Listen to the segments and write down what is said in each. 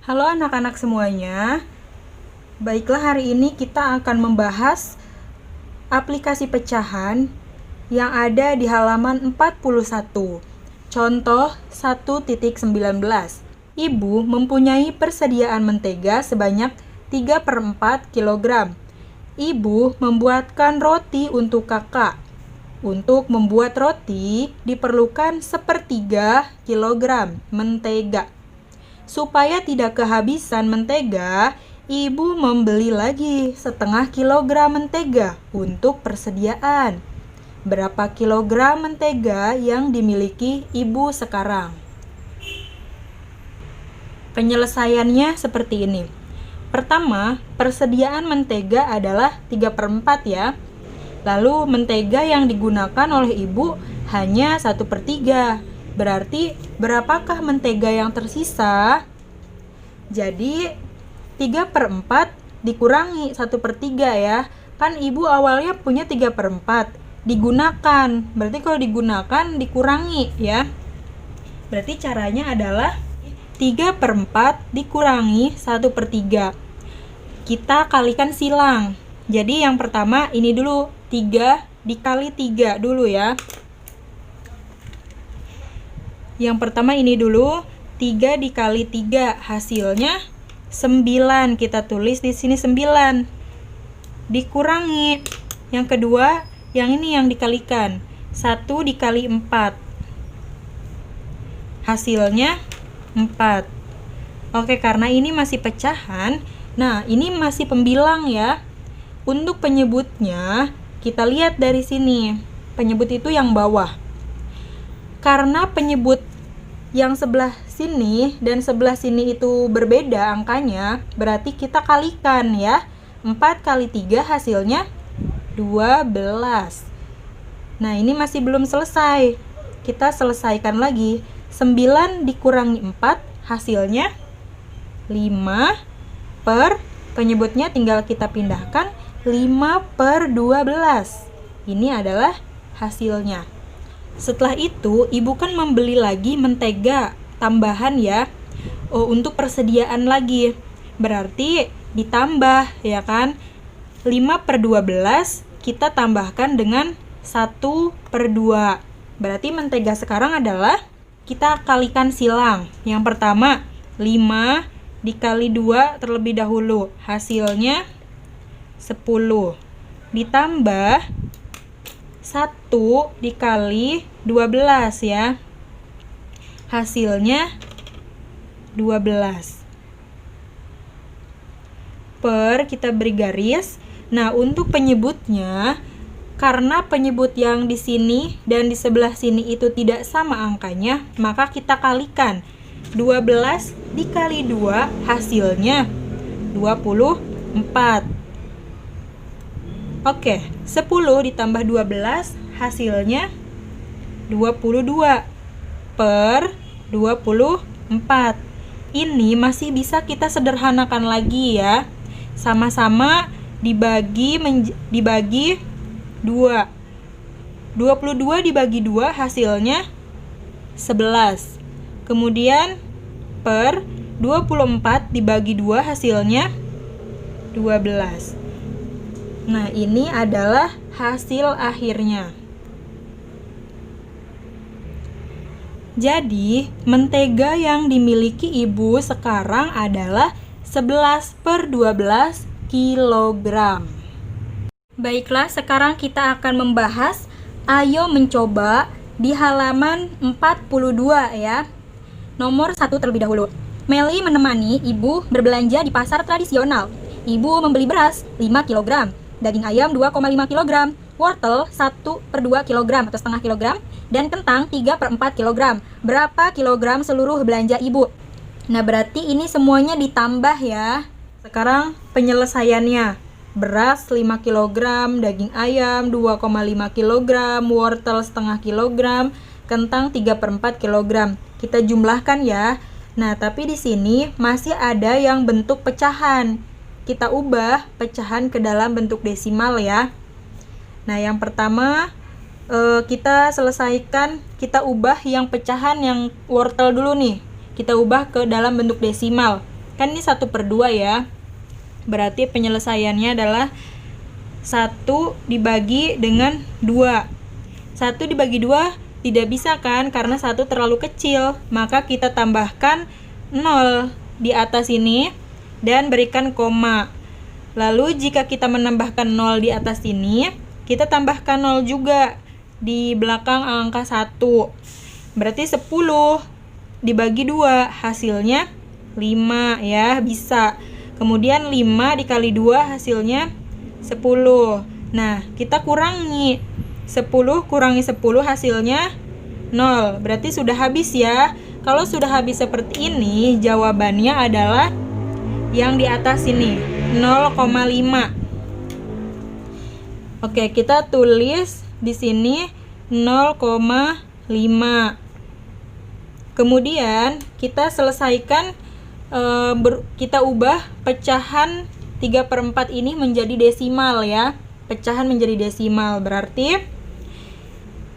Halo anak-anak semuanya. Baiklah, hari ini kita akan membahas aplikasi pecahan yang ada di halaman 41. Contoh 1.19. Ibu mempunyai persediaan mentega sebanyak 3/4 kg. Ibu membuatkan roti untuk kakak. Untuk membuat roti diperlukan 1/3 kg mentega. Supaya tidak kehabisan mentega, ibu membeli lagi 1/2 kilogram mentega untuk persediaan. Berapa kilogram mentega yang dimiliki ibu sekarang? Penyelesaiannya seperti ini. Pertama, persediaan mentega adalah 3/4 ya. Lalu mentega yang digunakan oleh ibu hanya 1/3. Berarti berapakah mentega yang tersisa? Jadi 3/4 dikurangi 1/3 ya. Kan ibu awalnya punya 3/4 digunakan. Berarti kalau digunakan dikurangi ya. Berarti caranya adalah 3/4 dikurangi 1/3. Kita kalikan silang. Jadi yang pertama ini dulu, 3 dikali 3 dulu ya. Yang pertama ini dulu, 3 dikali 3 hasilnya 9. Kita tulis di sini 9. Dikurangi. Yang kedua, yang ini yang dikalikan. 1 dikali 4. Hasilnya 4. Oke, karena ini masih pecahan, nah ini masih pembilang ya. Untuk penyebutnya, kita lihat dari sini. Penyebut itu yang bawah. Karena penyebut yang sebelah sini dan sebelah sini itu berbeda angkanya, berarti kita kalikan ya. 4 kali 3 hasilnya 12. Nah, ini masih belum selesai. Kita selesaikan lagi. 9 dikurangi 4 hasilnya 5 per, penyebutnya tinggal kita pindahkan, 5/12. Ini adalah hasilnya. Setelah itu, ibu kan membeli lagi mentega tambahan ya, untuk persediaan lagi. Berarti ditambah ya kan, 5/12 kita tambahkan dengan 1/2. Berarti mentega sekarang adalah, kita kalikan silang. Yang pertama, 5 dikali 2 terlebih dahulu. Hasilnya 10. Ditambah 1 dikali 12 ya. Hasilnya 12. Per, kita beri garis. Nah, untuk penyebutnya, karena penyebut yang di sini dan di sebelah sini itu tidak sama angkanya, maka kita kalikan. 12 dikali 2 hasilnya 24. Oke, 10 ditambah 12 hasilnya 22 per 24. Ini masih bisa kita sederhanakan lagi ya. Sama-sama dibagi 2. 22 dibagi 2 hasilnya 11. Kemudian per 24 dibagi 2 hasilnya 12. Nah, ini adalah hasil akhirnya. Jadi, mentega yang dimiliki ibu sekarang adalah 11/12 kilogram. Baiklah, sekarang kita akan membahas ayo mencoba di halaman 42 ya. Nomor 1 terlebih dahulu. Meli menemani ibu berbelanja di pasar tradisional. Ibu membeli beras 5 kg, daging ayam 2,5 kg, wortel 1/2 kg atau setengah kilogram, dan kentang 3/4 kg. Berapa kilogram seluruh belanja ibu? Nah, berarti ini semuanya ditambah ya. Sekarang penyelesaiannya. Beras 5 kg, daging ayam 2,5 kg, wortel setengah kilogram, kentang 3/4 kg. Kita jumlahkan ya. Nah, tapi di sini masih ada yang bentuk pecahan. Kita ubah pecahan ke dalam bentuk desimal ya. Nah, yang pertama kita selesaikan, kita ubah yang pecahan yang wortel dulu nih. Kita ubah ke dalam bentuk desimal. Kan ini 1/2 ya. Berarti penyelesaiannya adalah 1 dibagi dengan 2. 1 dibagi 2 tidak bisa kan, karena 1 terlalu kecil. Maka kita tambahkan 0 di atas ini dan berikan koma. Lalu jika kita menambahkan 0 di atas ini, kita tambahkan 0 juga di belakang angka 1. Berarti 10 dibagi 2 hasilnya 5 ya, bisa. Kemudian 5 dikali 2 hasilnya 10. Nah, kita kurangi. 10 kurangi 10 hasilnya 0. Berarti sudah habis ya. Kalau sudah habis seperti ini, jawabannya adalah yang di atas ini, 0,5. Oke, kita tulis di sini 0,5. Kemudian kita selesaikan, kita ubah pecahan 3/4 ini menjadi desimal ya. Pecahan menjadi desimal, berarti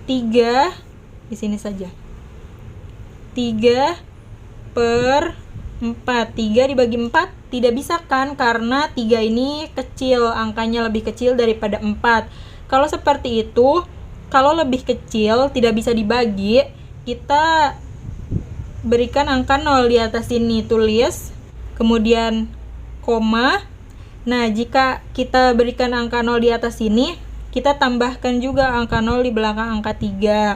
3 di sini saja. 3/4. 3 dibagi 4 tidak bisa kan, karena 3 ini kecil, angkanya lebih kecil daripada 4. Kalau seperti itu, kalau lebih kecil tidak bisa dibagi, kita berikan angka 0 di atas sini, tulis, kemudian koma. Nah, jika kita berikan angka 0 di atas sini, kita tambahkan juga angka 0 di belakang angka 3.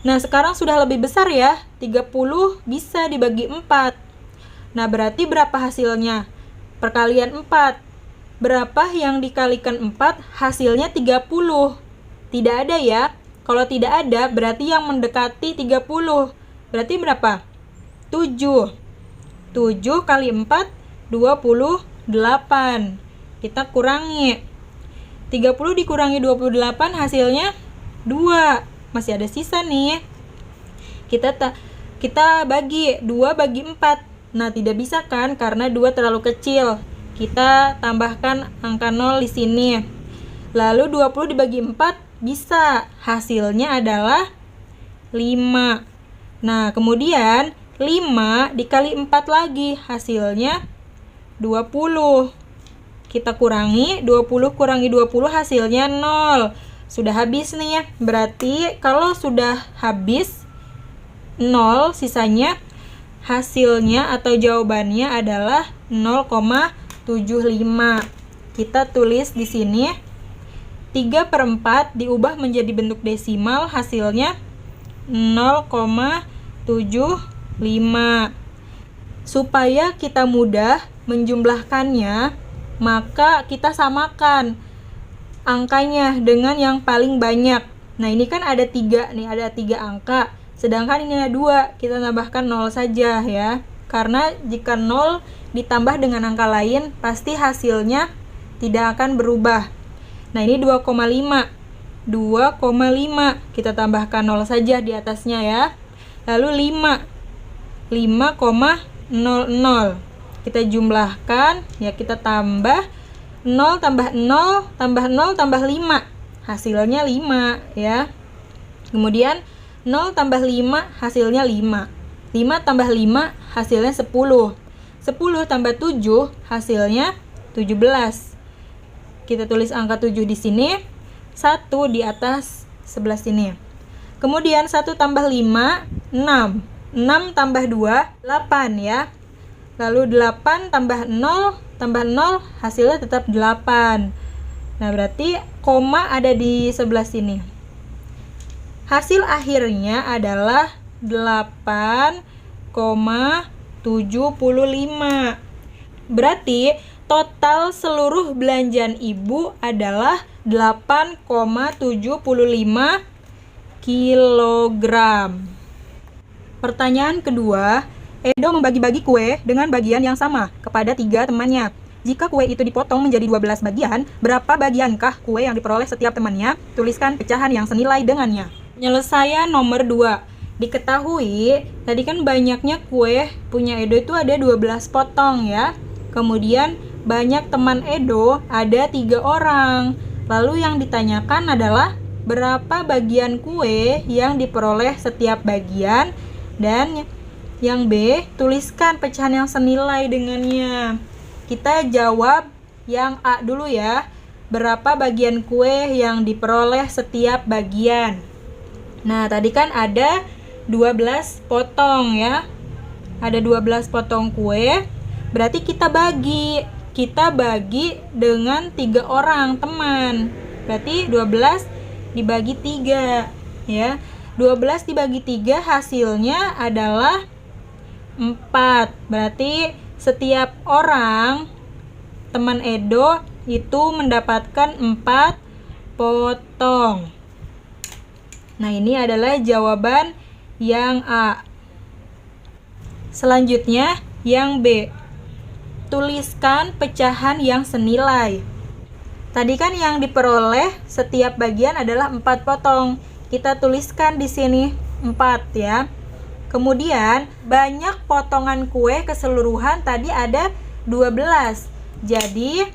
Nah, sekarang sudah lebih besar ya, 30 bisa dibagi 4. Nah, berarti berapa hasilnya? Perkalian 4. Berapa yang dikalikan 4? Hasilnya 30. Tidak ada ya. Kalau tidak ada, berarti yang mendekati 30. Berarti berapa? 7. 7 kali 4, 28. Kita kurangi. 30 dikurangi 28 hasilnya 2. Masih ada sisa nih. Kita bagi 2 bagi 4. Nah, tidak bisa kan, karena 2 terlalu kecil. Kita tambahkan angka 0 di sini. Lalu 20 dibagi 4 bisa. Hasilnya adalah 5. Nah, kemudian 5 dikali 4 lagi, hasilnya 20. Kita kurangi, 20 kurangi 20 hasilnya 0. Sudah habis nih ya. Berarti kalau sudah habis 0, sisanya hasilnya atau jawabannya adalah 0,75. Kita tulis di sini 3/4 diubah menjadi bentuk desimal, hasilnya 0,75. Supaya kita mudah menjumlahkannya, maka kita samakan angkanya dengan yang paling banyak. Nah, ini kan ada 3 nih, ada 3 angka. Sedangkan ini ada 2, kita tambahkan 0 saja ya. Karena jika 0 ditambah dengan angka lain, pasti hasilnya tidak akan berubah. Nah, ini 2,5. 2,5. Kita tambahkan 0 saja di atasnya ya. Lalu 5. 5,00. Kita jumlahkan, ya kita tambah 0 tambah 0 tambah 0 tambah 5. Hasilnya 5 ya. Kemudian 0 tambah 5 hasilnya 5. 5 tambah 5 hasilnya 10. 10 tambah 7 hasilnya 17. Kita tulis angka 7 di sini, 1 di atas sebelah sini. Kemudian 1 tambah 5, 6. 6 tambah 2, 8 ya. Lalu 8 tambah 0 hasilnya tetap 8. Nah, berarti koma ada di sebelah sini. Hasil akhirnya adalah 8,75. Berarti total seluruh belanjaan ibu adalah 8,75 kilogram. Pertanyaan kedua, Edo membagi-bagi kue dengan bagian yang sama kepada 3 temannya. Jika kue itu dipotong menjadi 12 bagian, berapa bagiankah kue yang diperoleh setiap temannya? Tuliskan pecahan yang senilai dengannya. Penyelesaian nomor 2. Diketahui, tadi kan banyaknya kue punya Edo itu ada 12 potong ya. Kemudian banyak teman Edo ada 3 orang. Lalu yang ditanyakan adalah berapa bagian kue yang diperoleh setiap bagian, dan Yang B, tuliskan pecahan yang senilai dengannya. Kita jawab yang A dulu ya. Berapa bagian kue yang diperoleh setiap bagian? Nah, tadi kan ada 12 potong ya. Ada 12 potong kue. Berarti kita bagi. Kita bagi dengan 3 orang teman. Berarti 12 dibagi 3 ya. 12 dibagi 3 hasilnya adalah 4. Berarti setiap orang teman Edo itu mendapatkan 4 potong. Nah, ini adalah jawaban yang A. Selanjutnya yang B. Tuliskan pecahan yang senilai. Tadi kan yang diperoleh setiap bagian adalah 4 potong. Kita tuliskan di sini 4 ya. Kemudian banyak potongan kue keseluruhan tadi ada 12. Jadi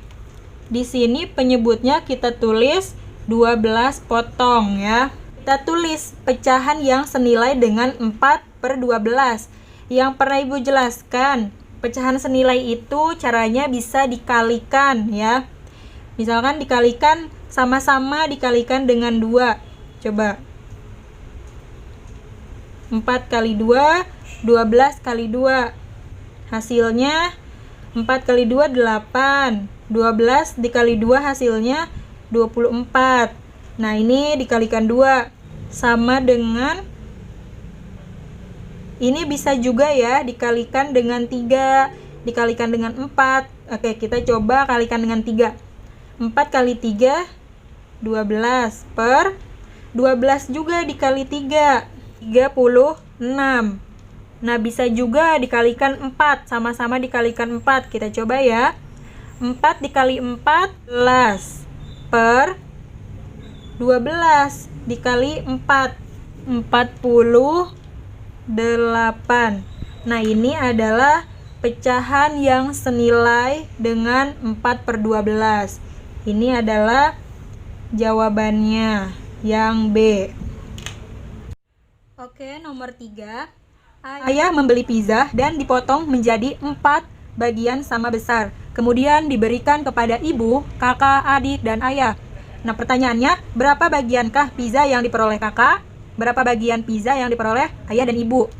di sini penyebutnya kita tulis 12 potong ya. Kita tulis pecahan yang senilai dengan 4/12. Yang pernah Ibu jelaskan, pecahan senilai itu caranya bisa dikalikan ya. Misalkan dikalikan sama-sama dikalikan dengan 2. Coba. 4 kali 2, 12 kali 2. Hasilnya 4 kali 2, 8. 12 dikali 2 hasilnya 24. Nah, ini dikalikan 2. Sama dengan, ini bisa juga ya dikalikan dengan 3, dikalikan dengan 4. Oke, kita coba kalikan dengan 3. 4 kali 3, 12 per 12 juga dikali 3, 36. Nah, bisa juga dikalikan 4, sama-sama dikalikan 4. Kita coba ya. 4 dikali 4, 11 per 12 dikali 4, 48. Nah, ini adalah pecahan yang senilai dengan 4/12. Ini adalah jawabannya yang B. Oke, nomor 3. Ayah membeli pizza dan dipotong menjadi 4 bagian sama besar. Kemudian diberikan kepada ibu, kakak, adik, dan ayah. Nah, pertanyaannya, berapa bagiankah pizza yang diperoleh kakak? Berapa bagian pizza yang diperoleh ayah dan ibu?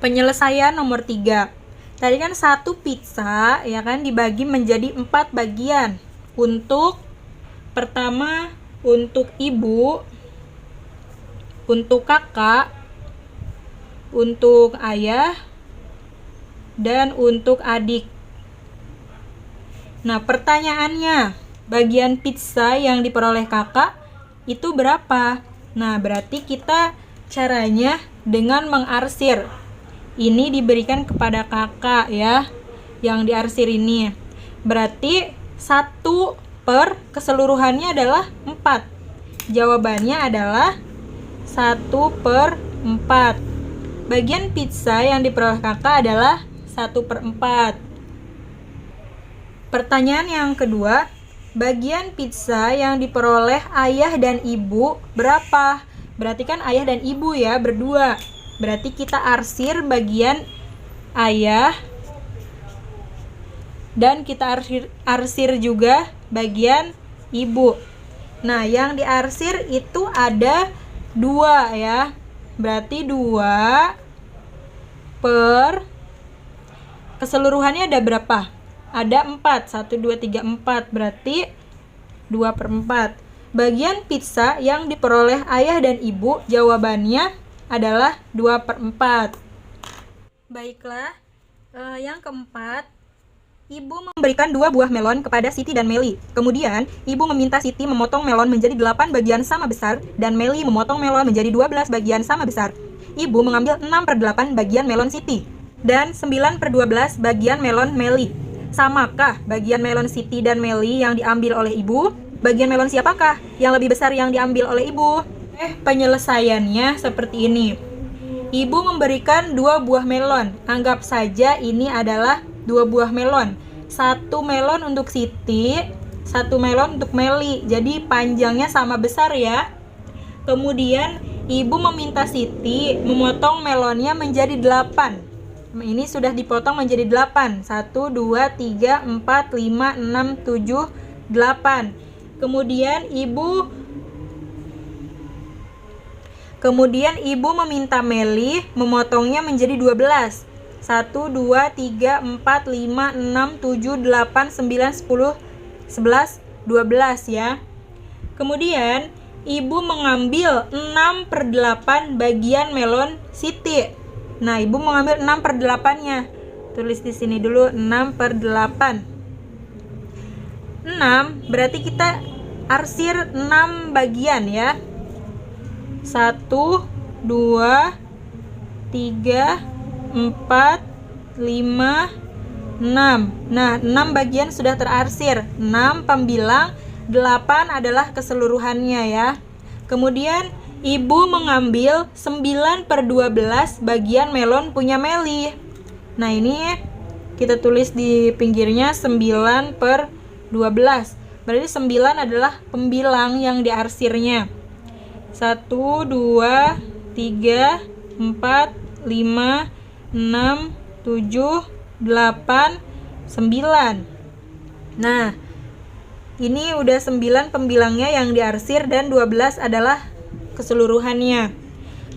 Penyelesaian nomor 3. Tadi kan satu pizza ya kan dibagi menjadi 4 bagian. Untuk pertama untuk ibu, untuk kakak, untuk ayah, dan untuk adik. Nah, pertanyaannya, bagian pizza yang diperoleh kakak itu berapa? Nah, berarti kita caranya dengan mengarsir. Ini diberikan kepada kakak ya, yang diarsir ini. Berarti 1 per keseluruhannya adalah 4. Jawabannya adalah 1 per 4. Bagian pizza yang diperoleh kakak adalah 1/4. Pertanyaan yang kedua, bagian pizza yang diperoleh ayah dan ibu berapa? Berarti kan ayah dan ibu ya, berdua. Berarti kita arsir bagian ayah dan kita arsir juga bagian ibu. Nah, yang diarsir itu ada 2 ya. Berarti 2 per keseluruhannya ada berapa? Ada 4. 1, 2, 3, 4. Berarti 2/4. Bagian pizza yang diperoleh ayah dan ibu, jawabannya adalah 2/4. Baiklah, yang keempat, ibu memberikan 2 buah melon kepada Siti dan Meli. Kemudian, ibu meminta Siti memotong melon menjadi 8 bagian sama besar dan Meli memotong melon menjadi 12 bagian sama besar. Ibu mengambil 6/8 bagian melon Siti dan 9/12 bagian melon Meli. Samakah bagian melon Siti dan Meli yang diambil oleh ibu? Bagian melon siapakah yang lebih besar yang diambil oleh ibu? Penyelesaiannya seperti ini. Ibu memberikan 2 buah melon. Anggap saja ini adalah 2 buah melon. 1 melon untuk Siti, 1 melon untuk Meli. Jadi panjangnya sama besar ya. Kemudian ibu meminta Siti memotong melonnya menjadi 8. Ini sudah dipotong menjadi 8. 1, 2, 3, 4, 5, 6, 7, 8. Kemudian ibu meminta Meli memotongnya menjadi 12. 1, 2, 3, 4, 5, 6, 7, 8, 9, 10, 11, 12 ya. Kemudian ibu mengambil 6/8 bagian melon Siti. Nah, ibu mengambil 6/8-nya. Tulis di sini dulu 6/8. 6 berarti kita arsir 6 bagian ya. 1, 2, 3, 4, 5, 6. Nah, 6 bagian sudah terarsir. 6 pembilang, 8 adalah keseluruhannya ya. Kemudian ibu mengambil 9/12 bagian melon punya Meli. Nah, ini kita tulis di pinggirnya 9/12. Berarti 9 adalah pembilang yang diarsirnya. 1, 2, 3, 4, 5, 6, 7, 8, 9. Nah, ini udah 9 pembilangnya yang diarsir dan 12 adalah keseluruhannya.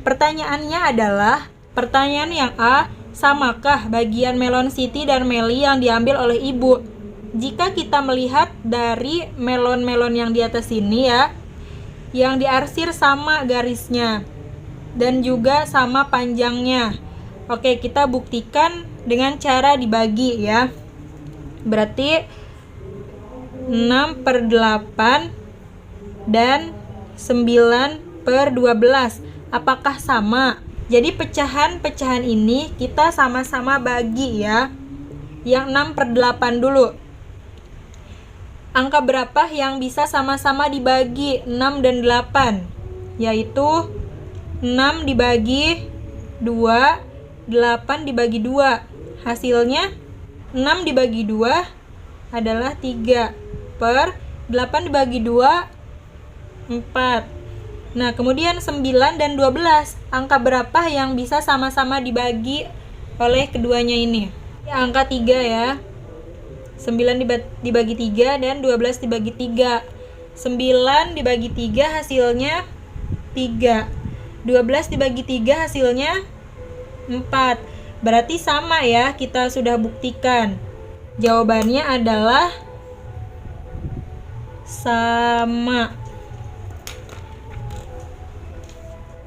Pertanyaannya adalah, pertanyaan yang A, samakah bagian melon Siti dan Meli yang diambil oleh ibu? Jika kita melihat dari melon-melon yang di atas ini ya, yang diarsir sama garisnya dan juga sama panjangnya. Oke, kita buktikan dengan cara dibagi ya. Berarti 6/8 dan 9/12. Apakah sama? Jadi pecahan-pecahan ini kita sama-sama bagi ya. Yang 6/8 dulu. Angka berapa yang bisa sama-sama dibagi 6 dan 8? Yaitu 6 dibagi 2, 8 dibagi 2. Hasilnya 6 dibagi 2 adalah 3 per 8 dibagi 2, 4. Nah, kemudian 9 dan 12. Angka berapa yang bisa sama-sama dibagi oleh keduanya ini? Ya, angka 3 ya. 9 dibagi 3 dan 12 dibagi 3. 9 dibagi 3 hasilnya 3. 12 dibagi 3 hasilnya 4. Berarti sama ya, kita sudah buktikan. Jawabannya adalah sama.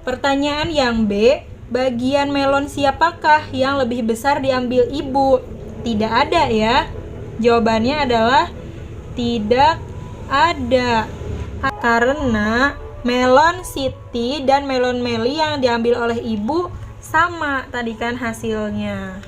Pertanyaan yang B, bagian melon siapakah yang lebih besar diambil ibu? Tidak ada ya. Jawabannya adalah tidak ada. Karena melon Siti dan melon Meli yang diambil oleh ibu sama tadi kan hasilnya.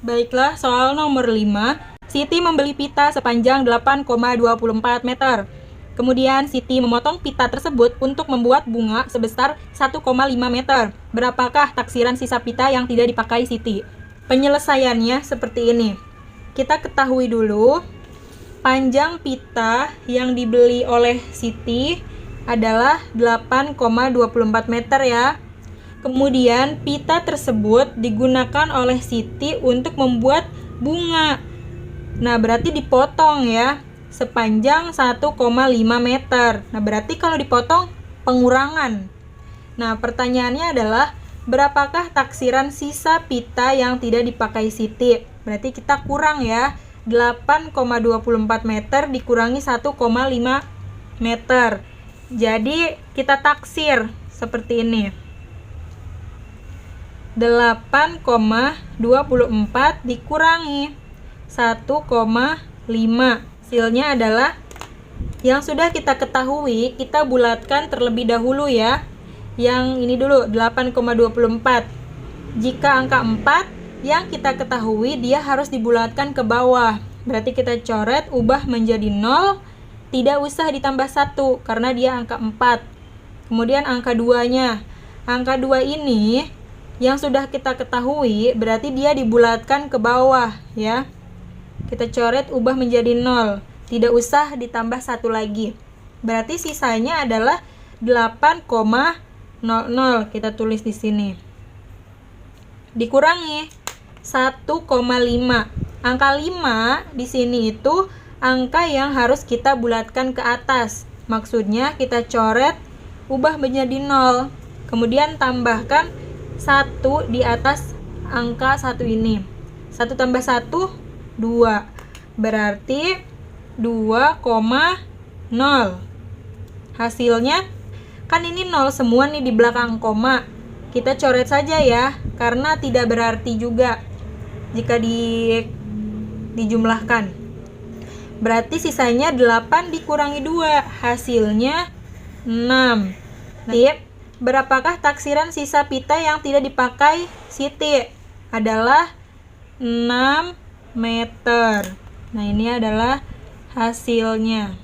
Baiklah, soal nomor 5. Siti membeli pita sepanjang 8,24 meter. Kemudian Siti memotong pita tersebut untuk membuat bunga sebesar 1,5 meter. Berapakah taksiran sisa pita yang tidak dipakai Siti? Penyelesaiannya seperti ini. Kita ketahui dulu panjang pita yang dibeli oleh Siti adalah 8,24 meter ya. Kemudian pita tersebut digunakan oleh Siti untuk membuat bunga. Nah, berarti dipotong ya sepanjang 1,5 meter. Nah, berarti kalau dipotong pengurangan. Nah, pertanyaannya adalah berapakah taksiran sisa pita yang tidak dipakai Siti? Berarti kita kurang ya. 8,24 meter dikurangi 1,5 meter. Jadi kita taksir seperti ini. 8,24 dikurangi 1,5. Hasilnya adalah yang sudah kita ketahui, kita bulatkan terlebih dahulu ya. Yang ini dulu 8,24. Jika angka 4 yang kita ketahui dia harus dibulatkan ke bawah. Berarti kita coret ubah menjadi 0, tidak usah ditambah 1 karena dia angka 4. Kemudian angka 2-nya. Angka 2 ini yang sudah kita ketahui berarti dia dibulatkan ke bawah ya. Kita coret ubah menjadi 0, tidak usah ditambah 1 lagi. Berarti sisanya adalah 8,00. Kita tulis di sini. Dikurangi 1,5. Angka 5 di sini itu angka yang harus kita bulatkan ke atas. Maksudnya kita coret, ubah menjadi 0. Kemudian tambahkan 1 di atas angka 1 ini. 1 tambah 1, 2. Berarti 2,0. Hasilnya, kan ini 0 semua nih di belakang koma. Kita coret saja ya, karena tidak berarti juga jika dijumlahkan. Berarti sisanya 8 dikurangi 2, hasilnya 6. Nanti, berapakah taksiran sisa pita yang tidak dipakai Siti? Adalah 6 meter. Nah, ini adalah hasilnya.